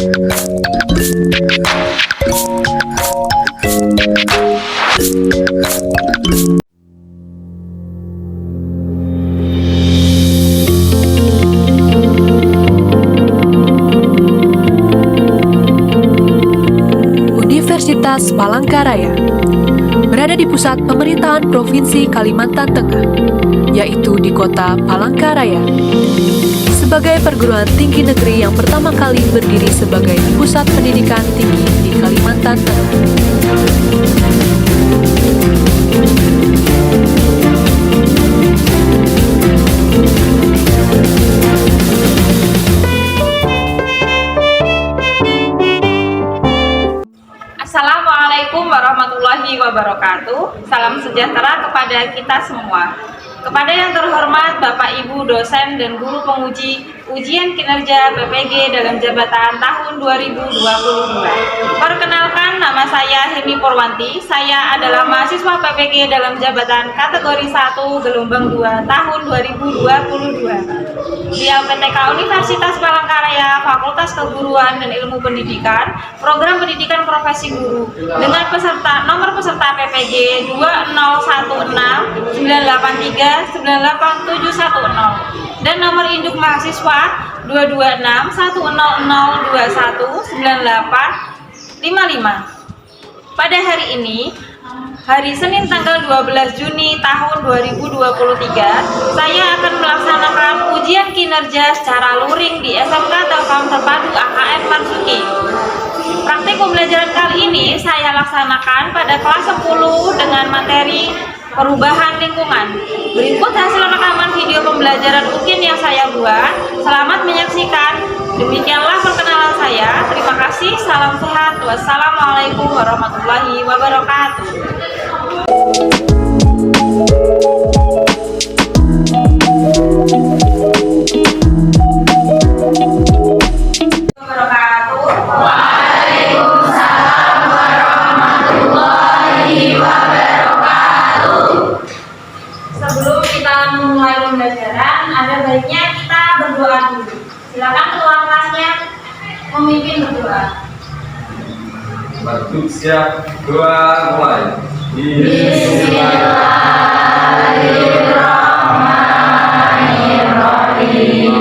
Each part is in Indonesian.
Universitas Palangkaraya berada di pusat pemerintahan Provinsi Kalimantan Tengah, yaitu di kota Palangkaraya. Sebagai perguruan tinggi negeri yang pertama kali berdiri sebagai pusat pendidikan tinggi di Kalimantan Tengah. Assalamualaikum warahmatullahi wabarakatuh. Salam sejahtera kepada kita semua. Kepada yang terhormat Bapak Ibu dosen dan guru penguji ujian kinerja PPG dalam jabatan tahun 2022. Perkenalkan, nama saya Hemi Purwanti. Saya adalah mahasiswa PPG dalam jabatan kategori 1 gelombang 2 tahun 2022. Di LPTK Universitas Palangkaraya, Fakultas Keguruan dan Ilmu Pendidikan, Program Pendidikan Profesi Guru, dengan nomor peserta PPG 2016983987110 dan nomor induk mahasiswa 22610219855. Pada hari ini, hari Senin tanggal 12 Juni tahun 2023, saya akan melaksanakan ujian kinerja secara luring di SMK Telkom Terpadu AKN Marzuki. Praktik pembelajaran kali ini saya laksanakan pada kelas 10 dengan materi perubahan lingkungan. Berikut hasil rekaman video pembelajaran UKIN yang saya buat. Selamat menyaksikan. Demikianlah perkenalan saya. Terima kasih. Salam sehat. Wassalamualaikum warahmatullahi wabarakatuh. Sebelum kita memulai pembelajaran, ada baiknya kita berdoa dulu. Silakan ketua kelasnya memimpin berdoa. Waktu siap, doa mulai. Bismillahirrahmanirrahim.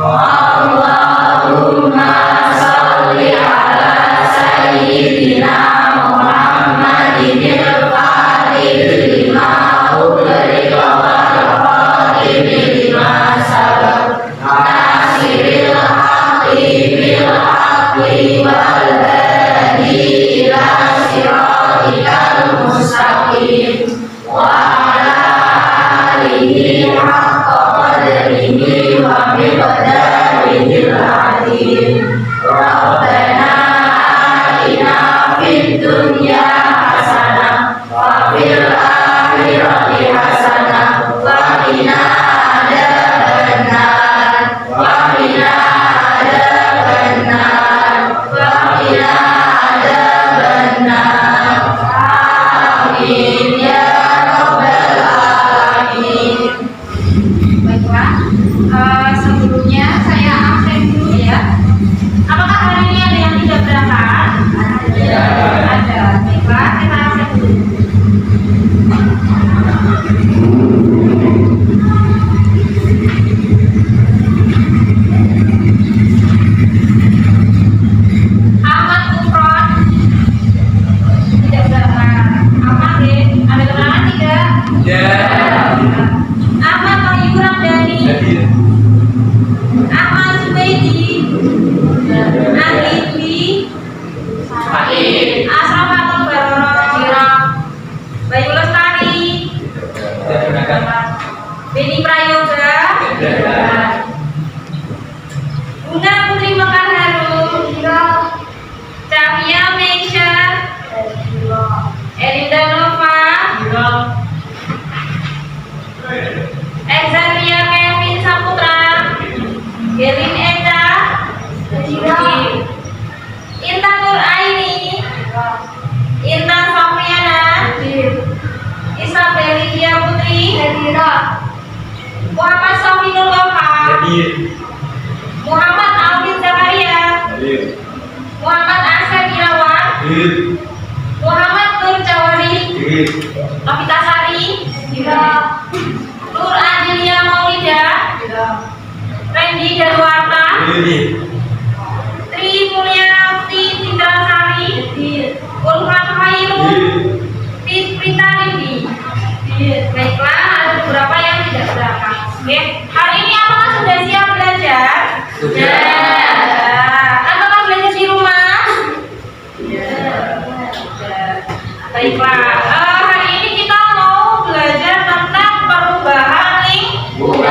Allahumma sholli ala sayyidina Muhammadin al-Fatih lima ughliqa wal khatimi lima sabaq nasiril haqqi bil haqqi wal hadi ila siratikal mustaqim wa ala alihi haqqa qadrihi wa miqdarihil azim. Rabbana atina fid dunya hasanah wa fil akhirati hasanah wa qina adzabannar wa qina adzabannar wa qina adzabannar. Amin ya rabbal alamin. Baiklah, sebelumnya saya absen dulu ya. Apakah hari ini ada yang tidak berangkat? Ada. Baiklah, kita absen dulu. Ahmad Kufron tidak berangkat. Ahmad ada keterangan tidak? Ahmad Wahyu Ramdhani, Ahmad Zubaidi, Ahli Asrafatul Baroro, Bayu Lestari, Beni Prayoga, Bunga Putri Mekar Harum, Cahya Meisha, Elinda Nova, Ezaria Kevin Saputra, Gelin Eka, Intan Nur Aini, Intan Fapriana, Isabel Lydia Putri, Muhammad Sofinul Wafa, Muhammad Alvin Zakaria, Muhammad Asep Irawan, Muhammad Nur Cawari, Novita Sari, Nur Angelia Maulida, Randy Darwarta, Tri Mulyati Cindrasari, Ulfat Khairu, Prita Rindi. Baiklah, ada beberapa yang tidak berangkat. Oke, hari ini apakah sudah siap belajar? Sudah. Apakah belajar di rumah? Baiklah, hari ini kita mau belajar tentang perubahan lingkungan.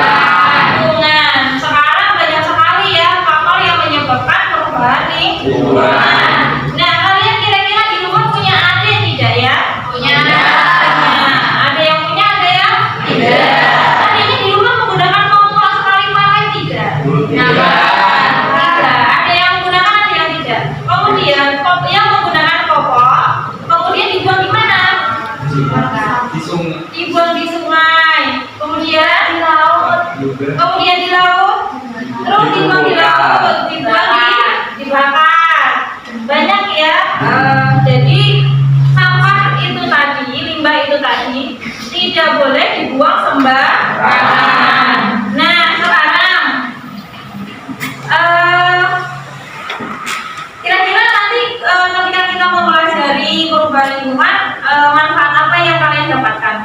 Sekarang banyak sekali ya faktor yang menyebabkan perubahan lingkungan. Nah, kalian kira-kira di rumah punya adik tidak ya? Punya. Ada yang punya, ada yang tidak. Adiknya di rumah menggunakan kompor sekali pakai tidak? Ada yang menggunakan, ada yang tidak. Kemudian yang menggunakan kompor, kemudian dibuang di mana? Dibuang di sungai. Kemudian di laut. Kemudian di laut. Terus dibuang di laut. Dibakar. Banyak ya. Jadi sampah itu tadi, limbah itu tadi tidak boleh dibuang sembarangan. Nah, sekarang kira-kira nanti ketika kita mempelajari perubahan lingkungan, manfaat apa yang kalian dapatkan?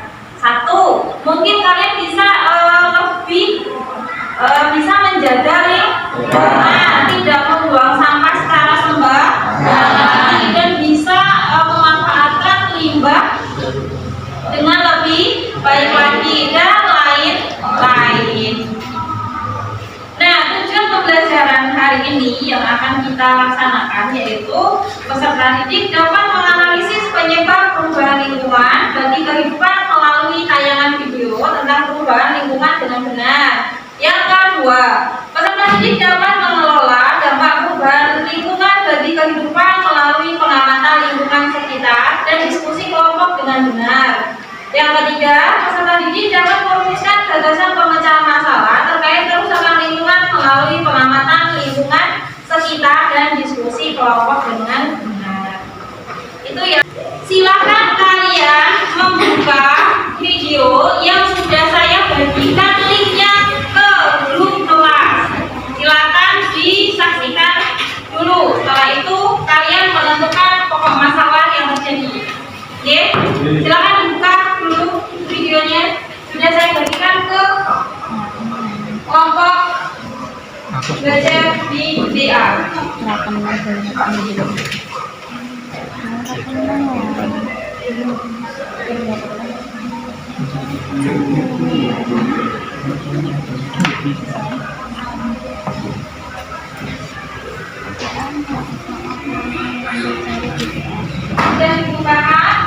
Satu, mungkin kalian bisa lebih bisa menjaga lingkungan, tidak membuang sampah secara sembarangan, dan bisa memanfaatkan limbah dengan lebih baik lagi dan lain-lain. Nah, tujuan pembelajaran hari ini yang akan kita laksanakan yaitu peserta didik dapat menganalisis penyebab perubahan lingkungan bagi kehidupan melalui tayangan video tentang perubahan lingkungan dengan benar. Yang kedua, peserta didik dapat mengelola dampak perubahan lingkungan bagi kehidupan melalui pengamatan lingkungan sekitar dan diskusi kelompok dengan benar. Yang ketiga, peserta didik dapat merumuskan gagasan pemecahan masalah terkait kerusakan lingkungan melalui pengamatan lingkungan sekitar dan diskusi kelompok dengan benar. Itu ya. Silakan kalian membuka video yang sudah saya bagikan linknya ke grup kelas. Silakan disaksikan dulu. Setelah itu kalian menentukan pokok masalah yang terjadi. Oke? Silakan dibuka dulu videonya. Sudah saya bagikan ke kelompok belajar di DA. Sudah dibukakan?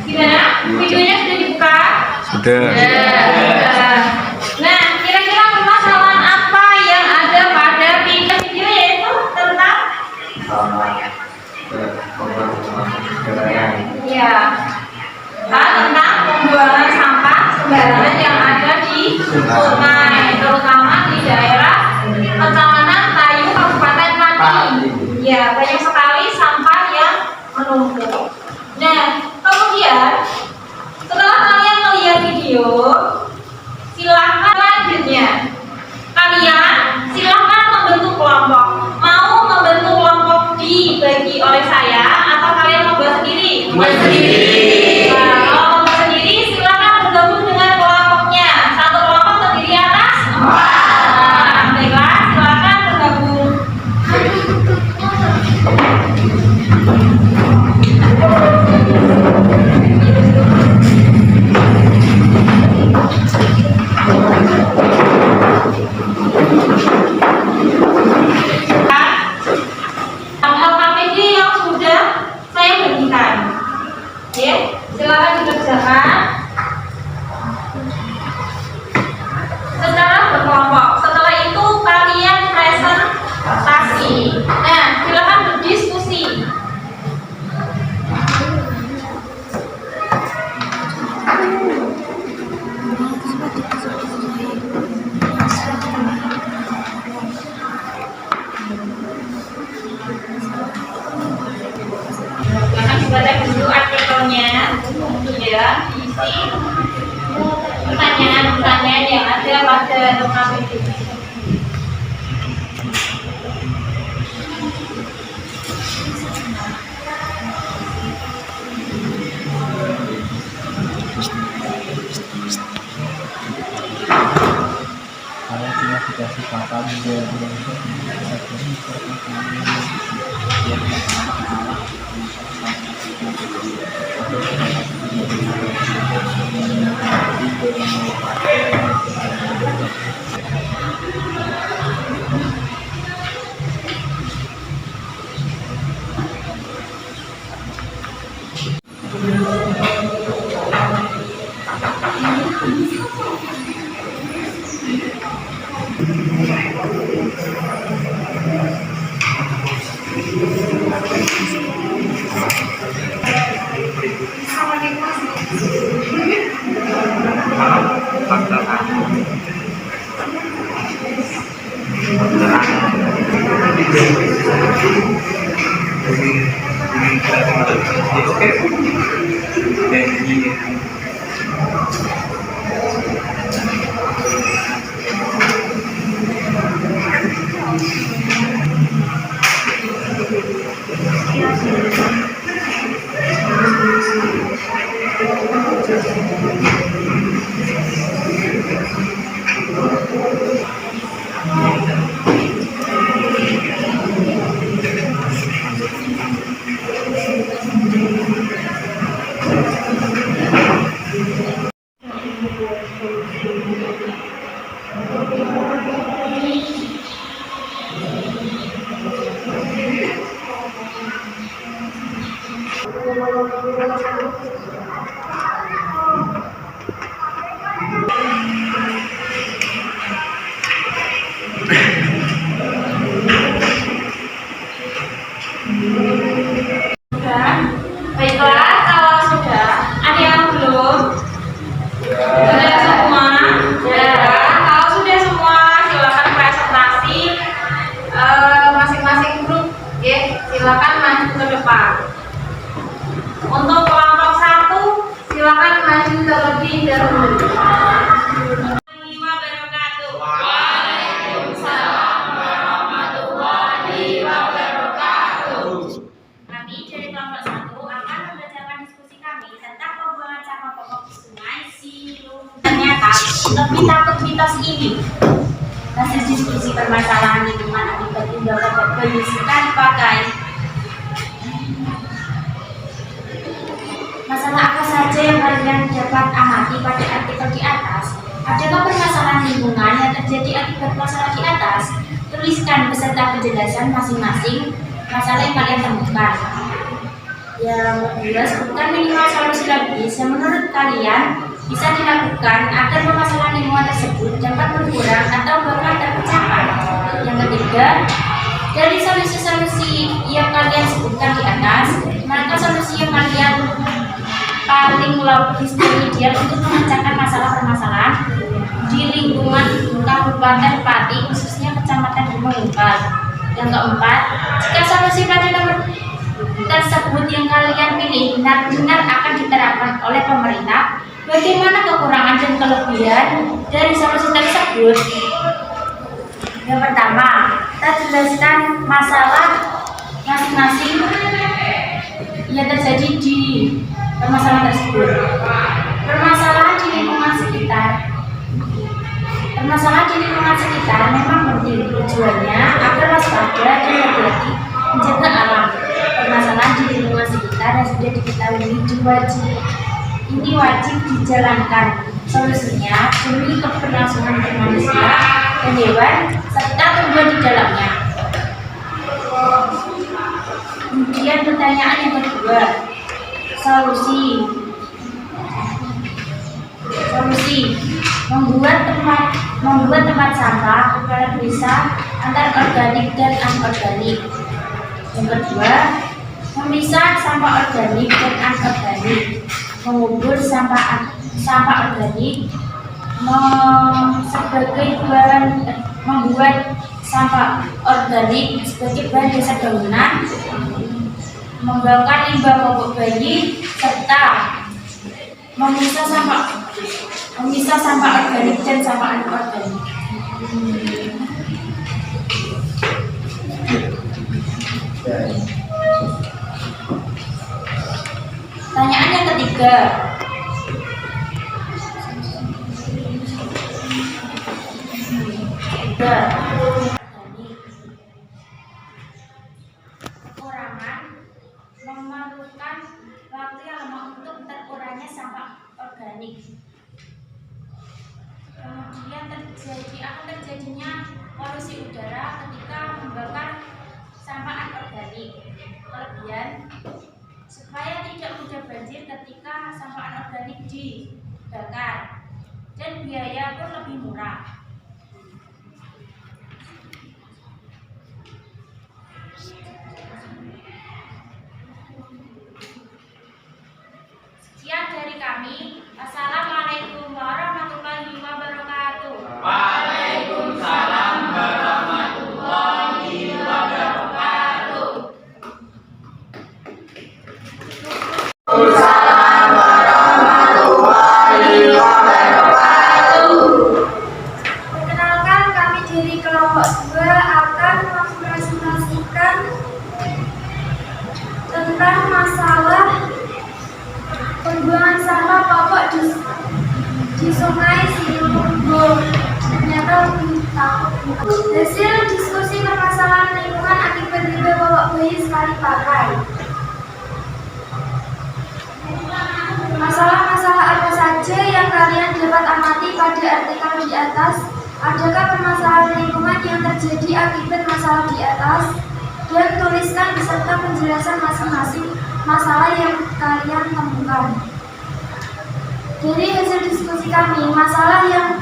Gimana? Videonya sudah dibuka? Sudah. Nah, kira-kira permasalahan apa yang ada pada video yaitu tentang ya, tentang pembuangan sampah sembarangan yang ada di sungai, terutama di daerah Kecamatan Tayu, Kabupaten Pati. Ya, banyak sekali sampah yang menumpuk. Nah, kemudian setelah kalian melihat video, silahkan lanjutnya kalian silahkan membentuk kelompok. Mau membentuk kelompok dibagi oleh saya atau kalian membuat sendiri? Nah, kalau membuat sendiri silahkan bergabung dengan kelompoknya. Satu kelompok terdiri atas 4. Baiklah, silahkan bergabung. Hal-hal KPD yang sudah saya bagikan, ya. Akan dibaca dulu artikelnya, kemudian isi pertanyaan-pertanyaan yang ada pada rekaman ini. Kalau cuma dikasih kakak juga Baiklah, kalau sudah, ada yang belum? Sudah semua? Ya. Kalau sudah semua, silakan presentasi masing-masing grup. Ya, silakan maju ke depan. Untuk kelompok 1, silakan maju terlebih dahulu. Lebih takut mitos ini. Hasil diskusi permasalahan lingkungan akibat tindakan berpolusikan dipakai. Masalah apa saja yang kalian dapat amati pada artikel di atas? Adakah permasalahan lingkungan yang terjadi akibat masalah di atas? Tuliskan beserta penjelasan masing-masing masalah yang kalian temukan. Yang kedua, sebutkan minimal solusi logis yang menurut kalian bisa dilakukan agar permasalahan lingkungan tersebut dapat berkurang atau bahkan terpecahkan. Yang ketiga, dari solusi-solusi yang kalian sebutkan di atas, manakah solusi yang kalian paling logis dan ideal untuk memecahkan masalah-permasalahan di lingkungan Kabupaten Pati, khususnya Kecamatan Gunung Ungkal. Yang keempat, jika solusi pada nomor tersebut yang kalian pilih benar-benar akan diterapkan oleh pemerintah, bagaimana kekurangan dan kelebihan dari solusi tersebut? Yang pertama, kita jelaskan masalah masing-masing yang terjadi di permasalahan tersebut. Permasalahan di lingkungan sekitar. Permasalahan di lingkungan sekitar memang penting, tujuannya agar waspada dan hati-hati menjaga alam. Permasalahan di lingkungan sekitar yang sudah diketahui ini wajib dijalankan. Solusinya demi keberlangsungan manusia dan hewan serta tumbuhan di dalamnya. Kemudian pertanyaan yang kedua, solusi membuat tempat sampah kepala desa antar organik dan anorganik. Yang kedua, memisah sampah organik dan anorganik, mengubur sampah organik sebagai bahan membuat sampah organik sebagai bahan dasar bangunan, membakar limbah popok bayi, serta memisah sampah organik dan sampah anorganik. Pertanyaan yang ketiga. Kekurangan memerlukan waktu yang lama untuk terurainya sampah organik. Kemudian akan terjadinya polusi udara ketika membakar sampah anorganik. Kelebihan, supaya tidak mudah banjir ketika sampah anorganik dibakar, dan biaya pun lebih murah. Sekian dari kami. Wassalamualaikum warahmatullahi wabarakatuh. Waalaikumsalam warahmatullahi wabarakatuh. Waalaikumsalam warahmatullahi wabarakatuh. Perkenalkan, kami dari kelompok 2 akan mempresentasikan tentang masalah pembuangan sampah popok di Sungai Ciliwung. Ternyata lebih takut. Hasil diskusi permasalahan lingkungan akibat limbah popok bayi sekali pakai. Masalah-masalah apa saja yang kalian dapat amati pada artikel di atas? Adakah permasalahan lingkungan yang terjadi akibat masalah di atas? Dan tuliskan beserta penjelasan masing-masing masalah yang kalian temukan. Dari hasil diskusi kami, masalah yang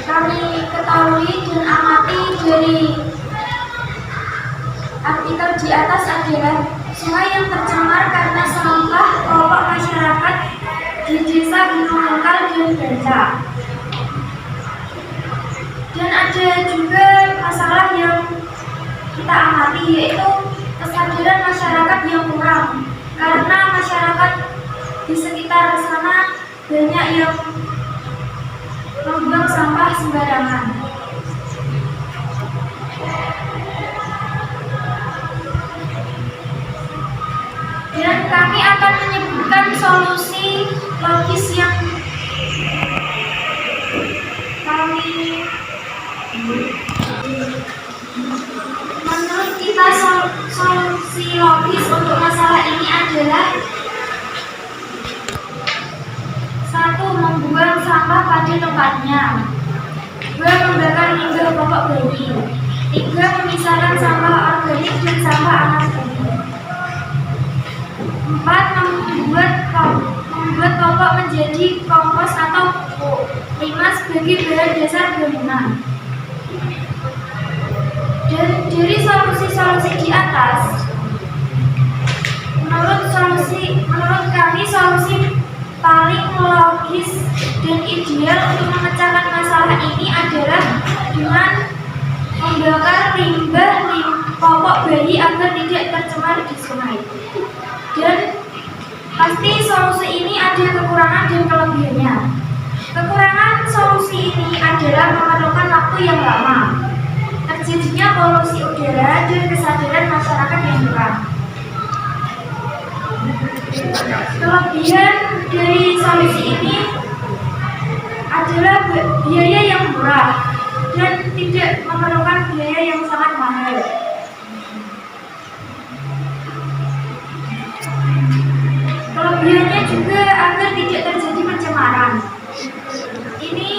kami ketahui dan amati dari artikel di atas adalah sungai yang tercemar karena sampah popok masyarakat di desa Gunung Lokal dan Banca. Dan ada juga masalah yang kita amati, yaitu kesadaran masyarakat yang kurang, karena masyarakat di sekitar sana banyak yang membuang sampah sembarangan. Dan kami akan menyebutkan solusi logis yang kami menurut kita solusi logis untuk masalah ini adalah: 1. Membuang sampah pada tempatnya. 2. Membakar limbah popok bayi. 3. Memisahkan sampah organik dan sampah anorganik. 4. Membuat popok menjadi kompos atau pupuk. 5. Sebagai bahan dasar bangunan. Dan dari solusi-solusi di atas, menurut kami solusi paling logis dan ideal untuk memecahkan masalah ini adalah dengan membakar limbah popok bayi agar tidak tercemar di sungai. Dan pasti solusi ini ada kekurangan dan kelebihannya. Kekurangan solusi ini adalah memerlukan waktu yang lama, terjadinya polusi udara, dan kesadaran masyarakat yang kurang. Kelebihan dari solusi ini adalah biaya yang murah dan tidak memerlukan biaya yang sangat mahal. Kelebihannya juga agar tidak terjadi pencemaran. Ini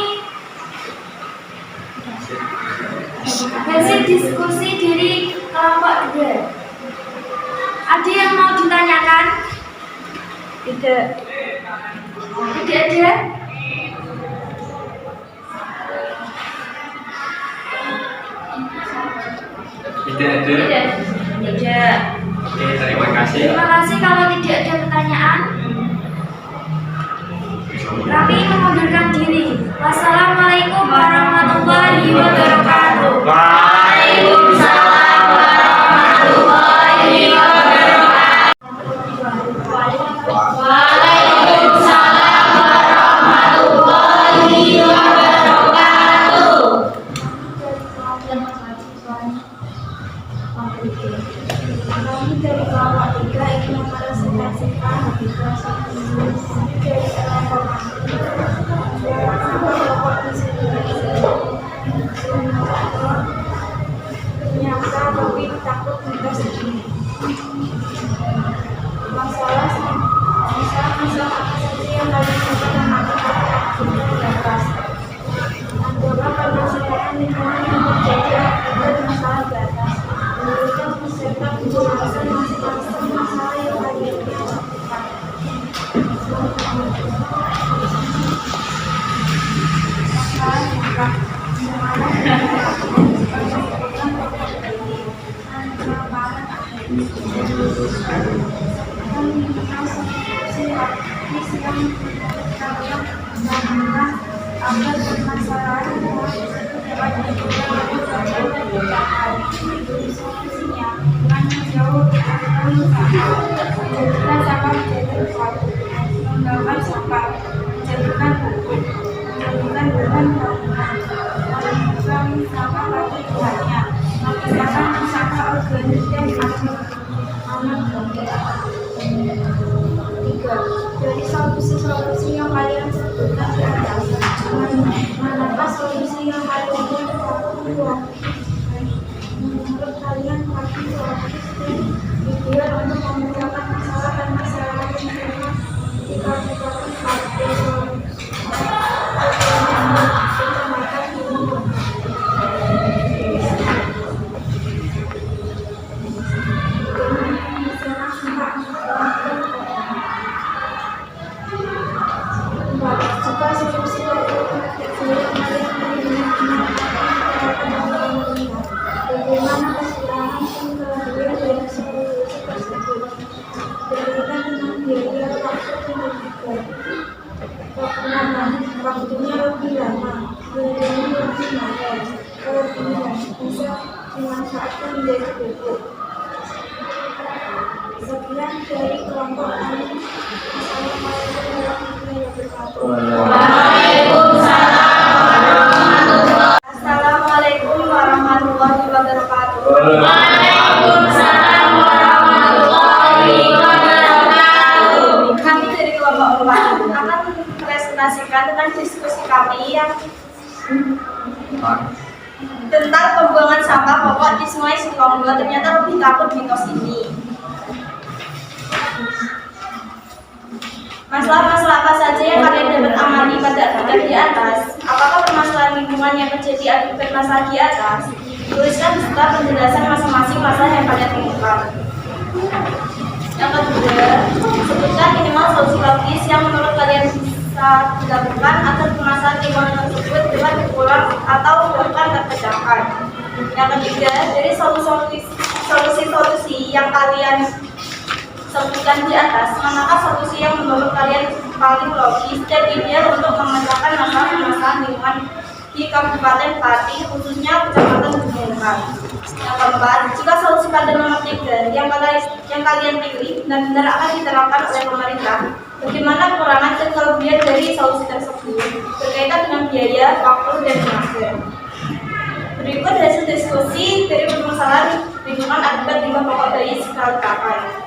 hasil diskusi dari kelompok 2. Ada yang mau ditanyakan? Tidak. Tidak ada? Tidak ada. Tidak. Oke, terima kasih. Terima kasih. Kalau tidak ada pertanyaan, Kami mengundurkan diri. Wassalamualaikum warahmatullahi wabarakatuh. Waalaikumsalam warahmatullahi wabarakatuh. Waalaikumsalam warahmatullahi wabarakatuh. Kami dari kelompok 3 ingin merepresentasikan dari kelompok ternyata lebih takut tugas ini. Masalah apa saja yang kalian dapat mengakibatkan di atas. Antara permasalahan lingkungan yang terjadi akibat masalah di atas. Memberikan peserta penjelasan masing-masing masalah yang kalian lakukan. Masalah yang agar permasalahan dapat solusinya dengan menjauh menjadikan sampah menjadi sesuatu, mengembangkan sampah, menjadikan buku, menjadikan bahan bangunan, mengurangi sampah pada tujuannya, memisahkan sampah organik dan anorganik. 3. Dari solusi-solusi yang kalian sebutkan di atas, manakah solusi yang kalian buat? Menurut kalian pakai solusi dan ideal untuk memecahkan masalah dan masalah lingkungan di kabupaten Pati Kecamatan Gunung. Jika solusi dari bagaimana kesilangan dan kelebihan dari solusi tersebut berkaitan dengan biaya waktu yang lebih waktunya lebih lama, biayanya lebih mahal, kelebihan bisa dimanfaatkan menjadi pupuk. Sekian dari kelompok kami. Assalamualaikum warahmatullahi wabarakatuh. Waalaikumsalam warahmatullahi wabarakatuh. Kami dari kelompok 4 akan mempresentasikan tentang diskusi kami yang tentang pembuangan sampah popok di Sungai Singkong 2. Ternyata lebih takut mitos ini. Masalah-masalah apa saja yang kalian dapat amati pada artikel di atas? Apakah permasalahan lingkungan yang terjadi akibat masalah di atas? Tuliskan beserta penjelasan masing-masing masalah yang kalian temukan. Yang kedua, sebutkan minimal solusi logis yang menurut kalian bisa dilakukan agar permasalahan lingkungan tersebut dapat diulang atau bahkan terpecahkan. Yang ketiga, dari solusi-solusi yang kalian sebutkan di atas, manakah solusi yang menurut kalian paling logis dan ideal untuk memecahkan masalah lingkungan di Kabupaten Pati, khususnya Kecamatan Gunung. Yang keempat, jika solusi pada nomor 3 yang kalian pilih benar-benar akan diterapkan oleh pemerintah, bagaimana kekurangan dan kelebihan dari solusi tersebut berkaitan dengan biaya, waktu, dan tenaga. Berikut hasil diskusi dari permasalahan lingkungan akibat limbah pokok bayi skala kapan.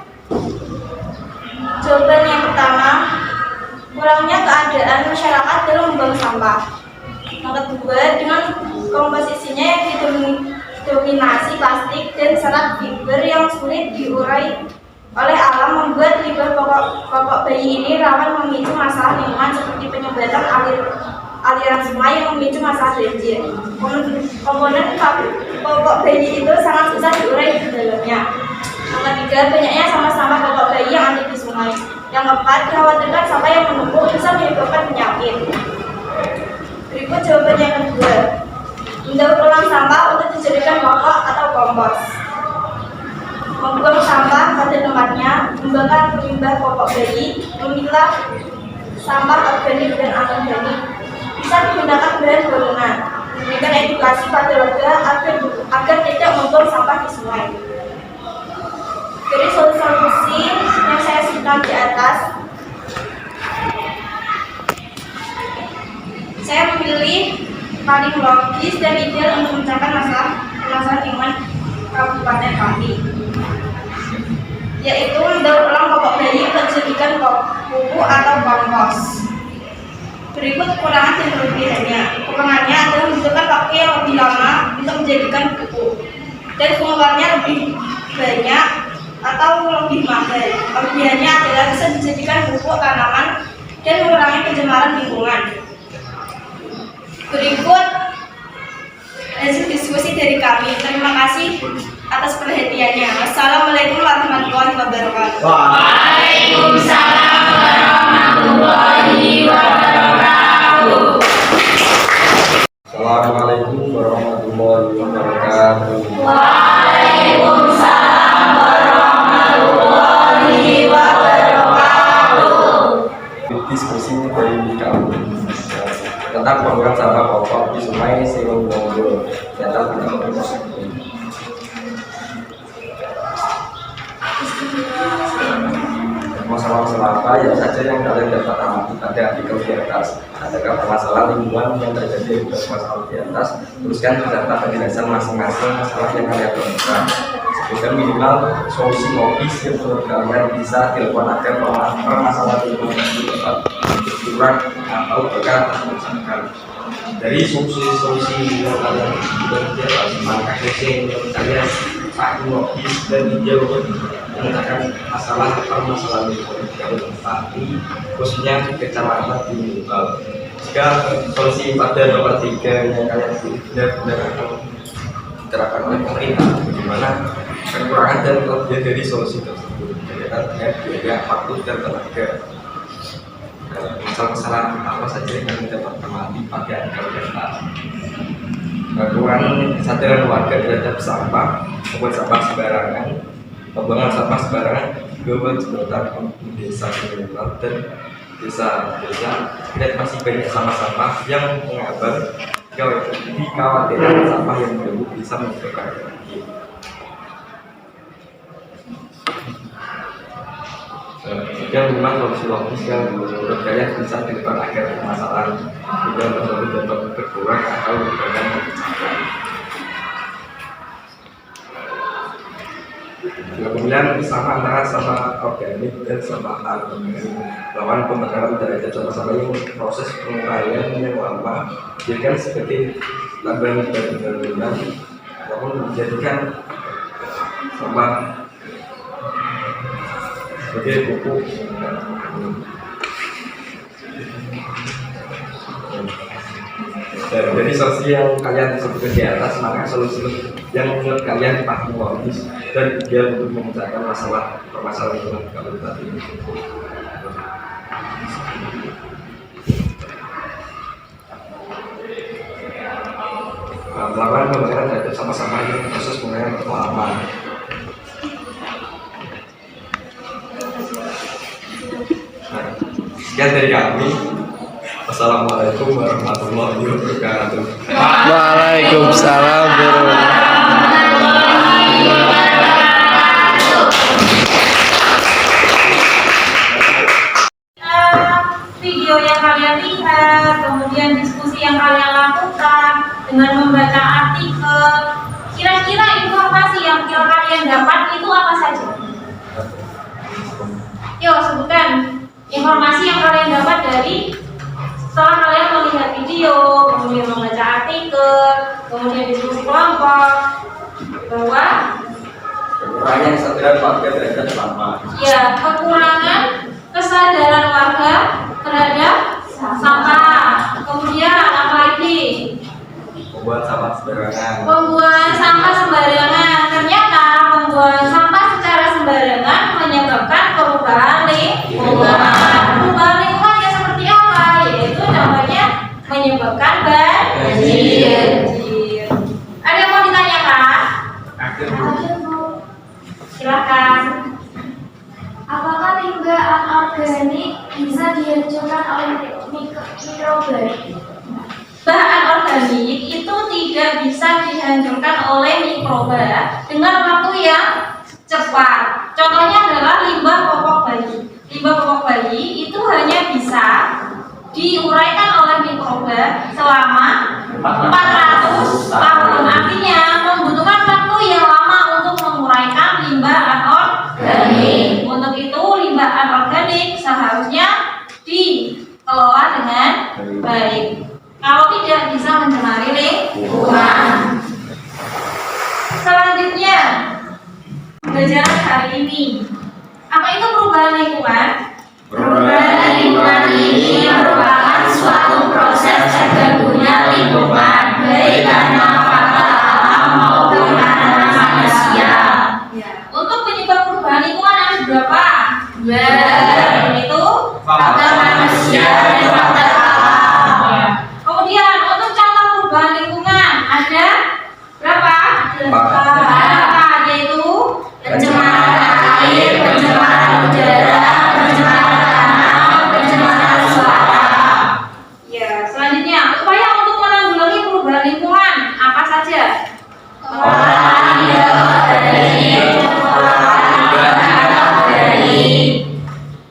Jawaban yang pertama, kurangnya keadaan masyarakat dalam membuang sampah. Yang kedua, dengan komposisinya yang didominasi plastik dan serat fiber yang sulit diurai oleh alam, membuat limbah pokok bayi ini rawan memicu masalah lingkungan seperti penyumbatan aliran sungai yang memicu masalah banjir. Komponen pokok bayi itu sangat susah diurai di dalamnya. Yang ketiga, banyaknya sampah-sampah pokok bayi yang ada di sungai. Yang keempat, dikhawatirkan sampah yang menumpuk bisa menyebabkan penyakit. Berikut jawaban yang kedua, mendaur ulang sampah untuk dijadikan pokok atau kompos. Membuang sampah pada tempatnya, membakar limbah pokok bayi, memilah sampah organik dan anorganik, bisa digunakan bahan bangunan, memberikan edukasi pada warga agar tidak membuang sampah di sungai. Dari solusi yang saya sebutkan di atas, saya memilih paling logis dan ideal untuk mencapai masalah lingkungan kabupaten kami, yaitu mendaur ulang popok bayi untuk dijadikan pupuk atau kompos. Berikut kekurangan dan kelebihannya. Kekurangannya adalah membutuhkan waktu yang lebih lama untuk menjadikan pupuk, dan pengeluarannya lebih banyak atau lebih mahal. Kelebihannya adalah bisa dijadikan pupuk tanaman dan mengurangi pencemaran lingkungan. Berikut hasil diskusi dari kami. Terima kasih atas perhatiannya. Wassalamualaikum warahmatullahi wabarakatuh. Waalaikumsalam warahmatullahi wabarakatuh. Assalamualaikum warahmatullahi wabarakatuh. Waalaikumsalam warahmatullahi wabarakatuh. Diskusi dari kami tentang program sampah popok di Sungai Singonggo. Ternyata tidak masalah-masalah apa yang saja yang kalian dapat amati pada artikel di atas. Adakah permasalahan lingkungan yang terjadi di masalah di atas? Teruskan beserta penjelasan masing-masing masalah yang kalian temukan. Sebutkan minimal solusi logis yang menurut kalian bisa dilakukan agar permasalahan lingkungan itu dapat berkurang atau bahkan terselesaikan. Dari solusi yang kalian berjalan, maka yang menurut kalian paling logis dan ideal untuk memecahkan permasalahan lingkungan tapi khususnya di kecamatan di Lubal. Jika solusi pada nomor 3 yang kalian benar-benar akan diterapkan oleh pemerintah, bagaimana kekurangan dan kelebihan dari solusi tersebut berkaitan dengan biaya, waktu dan tenaga. Masalah-masalah apa saja yang kami dapat amati pada artikel atas. Kekurangan kesadaran warga terhadap sampah, membuat sampah sembarangan, pembuangan sampah sembarangan, juga sebentar desa kriminal dan desa-desa tidak masih banyak sampah-sampah yang mengabang kekhawatiran sampah yang baru bisa menyebabkan banjir. Jika memang solusi logis yang menurut kalian bisa dilakukan agar permasalahan tidak tersebut dapat berkurang atau bahkan dipecahkan. Kemudian sama antara sampah organik dan sampah anorganik, lawan pembakaran derajat sampah-sampah yang proses penguraian yang lama dijadikan seperti tambahan bangunan, namun menjadikan sampah sebagai pupuk. Dari solusi yang kalian sebutkan di atas, maka solusi yang menurut kalian paling logis dan ideal untuk memecahkan permasalahan lingkungan kabupaten ini. Melakukan pembakaran terhadap sampah-sampah ini proses penguraian lama. Sekian dari kami. Wassalamualaikum warahmatullahi wabarakatuh. Waalaikumsalam warahmatullahi wabarakatuh. Video yang kalian lihat, kemudian diskusi yang kalian lakukan dengan membaca artikel, kira-kira informasi yang kalian dapat itu apa saja? Yuk sebutkan informasi yang kalian dapat dari setelah kalian melihat video, kemudian membaca artikel, kemudian diskusi kelompok, bahwa Kekurangan kesadaran warga terhadap sampah. ya, kekurangan kesadaran warga terhadap sampah. Kemudian apa lagi? Membuat sampah sembarangan. Pembuangan sampah sembarangan. Ternyata pembuangan sampah secara sembarangan menyebabkan perubahan lingkungan. Perubahan lingkungannya seperti apa? Yaitu contohnya menyebabkan banjir. Ada yang mau ditanyakan? Ada Bu. Silakan. Apakah limbah anorganik bisa bisa dihancurkan oleh mikroba? Bahan organik itu tidak bisa dihancurkan oleh mikroba dengan waktu yang cepat. Contohnya adalah limbah popok bayi. Limbah popok bayi itu hanya bisa diuraikan oleh mikroba selama 400 tahun. Artinya membutuhkan waktu yang lama untuk menguraikan limbah anorganik. Untuk itu limbah anorganik seharusnya dikelola dengan baik. Kalau tidak bisa mencemari lingkungan. Selanjutnya, pembelajaran hari ini. Apa itu perubahan lingkungan? Perubahan lingkungan ini merupakan suatu proses terganggunya lingkungan, baik karena faktor alam maupun karena manusia. Untuk penyebab perubahan lingkungan ada berapa? Itu Faktor manusia dan faktor alam. Kemudian untuk contoh perubahan lingkungan ada berapa? Yaitu Pencemaran air, pencemaran udara, pencemaran tanah, pencemaran suara. Ya, selanjutnya upaya untuk menanggulangi perubahan lingkungan apa saja? Olahraga organik.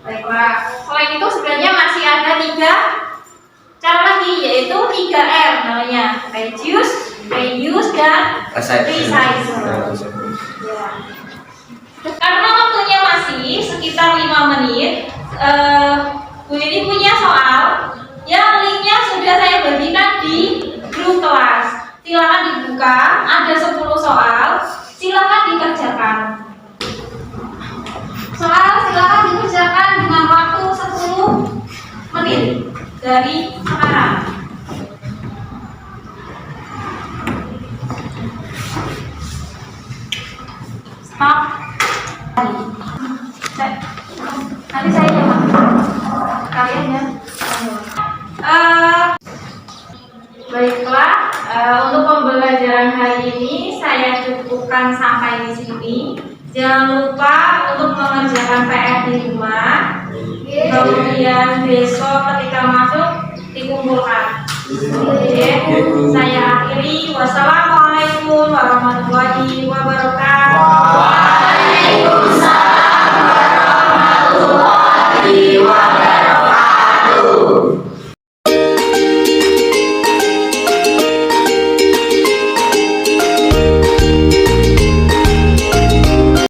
Baiklah, selain itu sebenarnya masih ada 3 cara lagi, yaitu 3R namanya: reduce, dan recycle. Ya. Karena waktunya masih sekitar 5 menit, Bu ini punya soal yang linknya sudah saya bagikan di grup kelas. Silakan dibuka, ada 10 soal, silakan dikerjakan. Soal silakan dikerjakan dengan waktu 10 menit dari sekarang. Stop. Nanti saya jawab. Kalian ya. Baiklah, untuk pembelajaran hari ini saya cukupkan sampai di sini. Jangan lupa untuk mengerjakan PR di rumah. Kemudian besok ketika masuk dikumpulkan. Oke, saya akhiri. Wassalamualaikum warahmatullahi wabarakatuh.